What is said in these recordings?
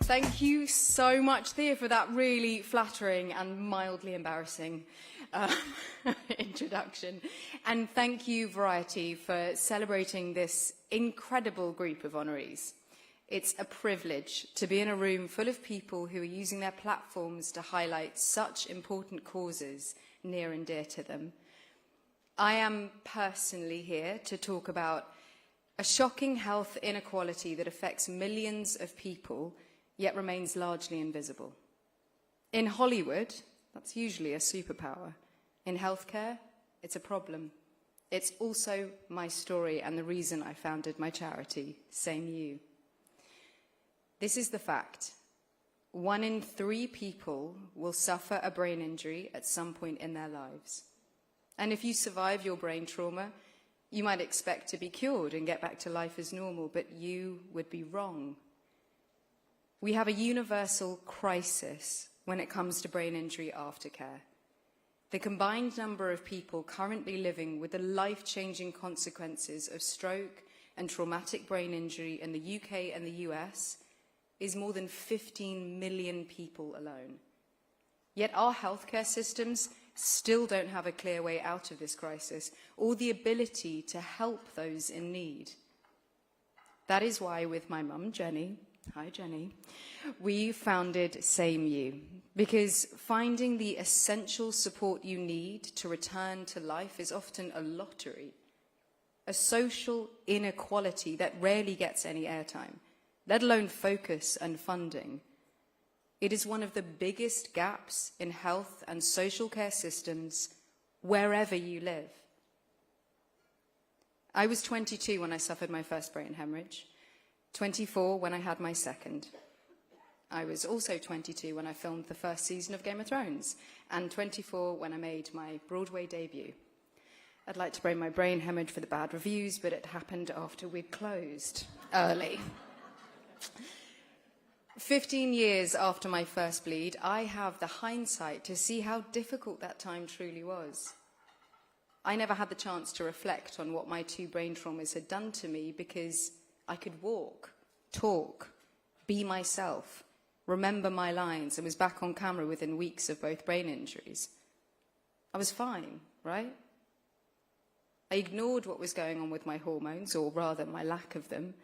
Thank you so much, Thea, for that really flattering and mildly embarrassing introduction. And thank you, Variety, for celebrating this incredible group of honorees. It's a privilege to be in a room full of people who are using their platforms to highlight such important causes near and dear to them. I am personally here to talk about a shocking health inequality that affects millions of people, yet remains largely invisible. In Hollywood, that's usually a superpower. In healthcare, it's a problem. It's also my story and the reason I founded my charity, SameYou. This is the fact. 1 in 3 people will suffer a brain injury at some point in their lives. And if you survive your brain trauma, you might expect to be cured and get back to life as normal, but you would be wrong. We have a universal crisis when it comes to brain injury aftercare. The combined number of people currently living with the life-changing consequences of stroke and traumatic brain injury in the UK and the US is more than 15 million people alone. Yet our healthcare systems still don't have a clear way out of this crisis or the ability to help those in need. That is why with my mum, Jenny, hi Jenny, we founded SameYou, because finding the essential support you need to return to life is often a lottery, a social inequality that rarely gets any airtime, let alone focus and funding. It is one of the biggest gaps in health and social care systems wherever you live. I was 22 when I suffered my first brain hemorrhage, 24 when I had my second. I was also 22 when I filmed the first season of Game of Thrones, and 24 when I made my Broadway debut. I'd like to blame my brain hemorrhage for the bad reviews, but it happened after we'd closed early. 15 years after my first bleed, I have the hindsight to see how difficult that time truly was. I never had the chance to reflect on what my 2 brain traumas had done to me because I could walk, talk, be myself, remember my lines, and was back on camera within weeks of both brain injuries. I was fine, right? I ignored what was going on with my hormones, or rather my lack of them,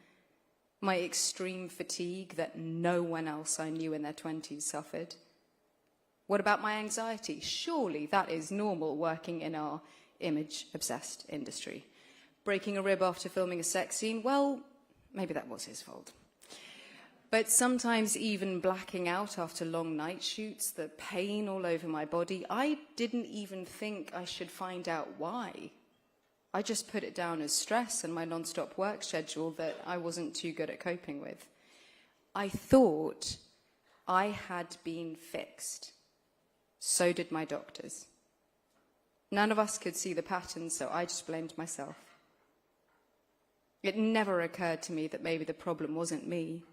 my extreme fatigue that no one else I knew in their 20s suffered. What about my anxiety? Surely that is normal working in our image-obsessed industry. Breaking a rib after filming a sex scene? Well, maybe that was his fault. But sometimes even blacking out after long night shoots, the pain all over my body, I didn't even think I should find out why. I just put it down as stress and my non-stop work schedule that I wasn't too good at coping with. I thought I had been fixed. So did my doctors. None of us could see the pattern, so I just blamed myself. It never occurred to me that maybe the problem wasn't me,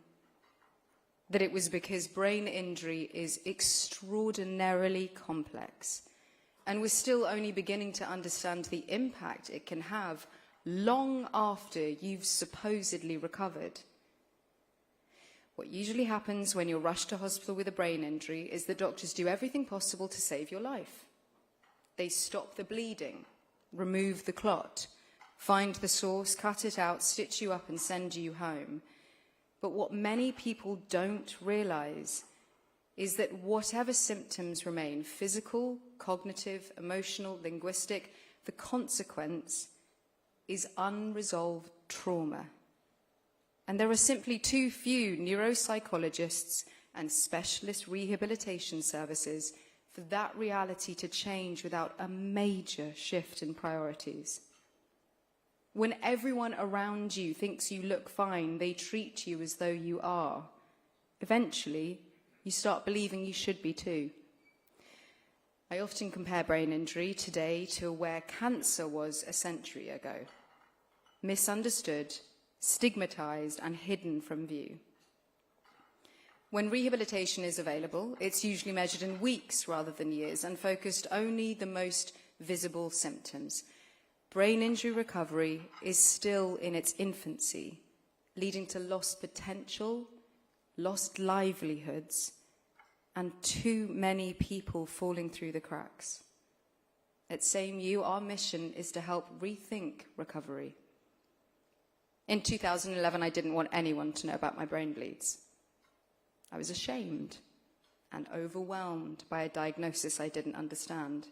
that it was because brain injury is extraordinarily complex, and we're still only beginning to understand the impact it can have long after you've supposedly recovered. What usually happens when you're rushed to hospital with a brain injury is that doctors do everything possible to save your life. They stop the bleeding, remove the clot, find the source, cut it out, stitch you up and send you home. But what many people don't realize is that whatever symptoms remain, physical, cognitive, emotional, linguistic, the consequence is unresolved trauma. And there are simply too few neuropsychologists and specialist rehabilitation services for that reality to change without a major shift in priorities. When everyone around you thinks you look fine, they treat you as though you are. Eventually, you start believing you should be too. I often compare brain injury today to where cancer was a century ago. Misunderstood, stigmatized, and hidden from view. When rehabilitation is available, it's usually measured in weeks rather than years and focused only the most visible symptoms. Brain injury recovery is still in its infancy, leading to lost potential, lost livelihoods, and too many people falling through the cracks. At SameYou, our mission is to help rethink recovery. In 2011, I didn't want anyone to know about my brain bleeds. I was ashamed and overwhelmed by a diagnosis I didn't understand.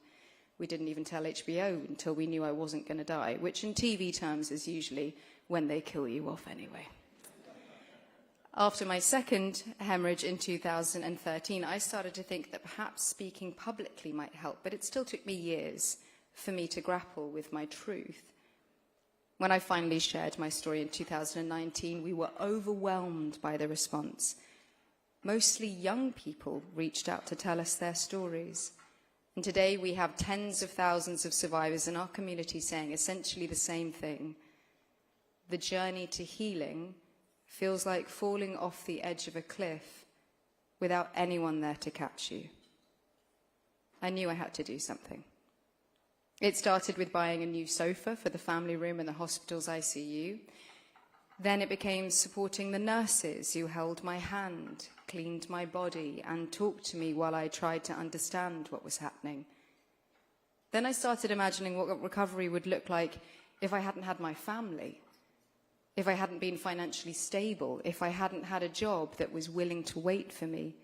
We didn't even tell HBO until we knew I wasn't going to die, which in TV terms is usually when they kill you off anyway. After my second hemorrhage in 2013, I started to think that perhaps speaking publicly might help, but it still took me years for me to grapple with my truth. When I finally shared my story in 2019, we were overwhelmed by the response. Mostly young people reached out to tell us their stories. And today we have tens of thousands of survivors in our community saying essentially the same thing. The journey to healing feels like falling off the edge of a cliff without anyone there to catch you. I knew I had to do something. It started with buying a new sofa for the family room in the hospital's ICU. Then it became supporting the nurses who held my hand, cleaned my body, and talked to me while I tried to understand what was happening. Then I started imagining what recovery would look like if I hadn't had my family, if I hadn't been financially stable, if I hadn't had a job that was willing to wait for me.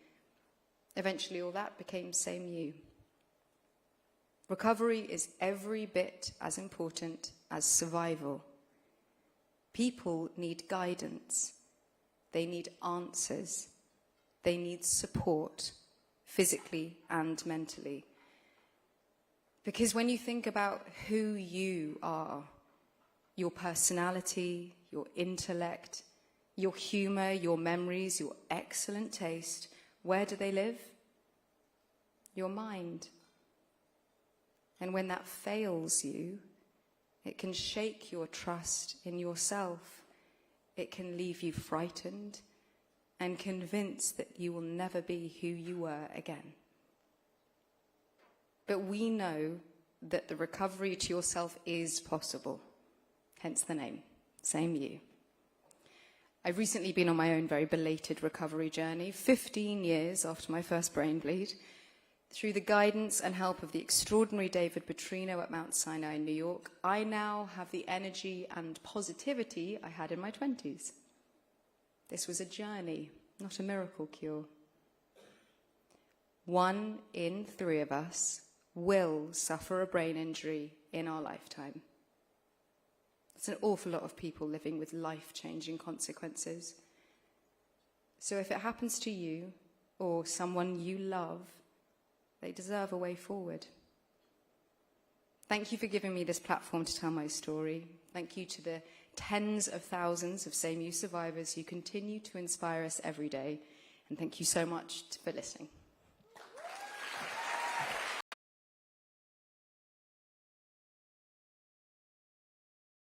Eventually all that became SameYou. Recovery is every bit as important as survival. People need guidance. They need answers. They need support, physically and mentally. Because when you think about who you are, your personality, your intellect, your humor, your memories, your excellent taste, where do they live? Your mind. And when that fails you, it can shake your trust in yourself. It can leave you frightened and convinced that you will never be who you were again. But we know that the recovery to yourself is possible, hence the name, SameYou. I've recently been on my own very belated recovery journey, 15 years after my first brain bleed. Through the guidance and help of the extraordinary David Petrino at Mount Sinai in New York, I now have the energy and positivity I had in my 20s. This was a journey, not a miracle cure. 1 in 3 of us will suffer a brain injury in our lifetime. It's an awful lot of people living with life-changing consequences. So if it happens to you or someone you love, they deserve a way forward. Thank you for giving me this platform to tell my story. Thank you to the tens of thousands of SameYou survivors who continue to inspire us every day. And thank you so much for listening.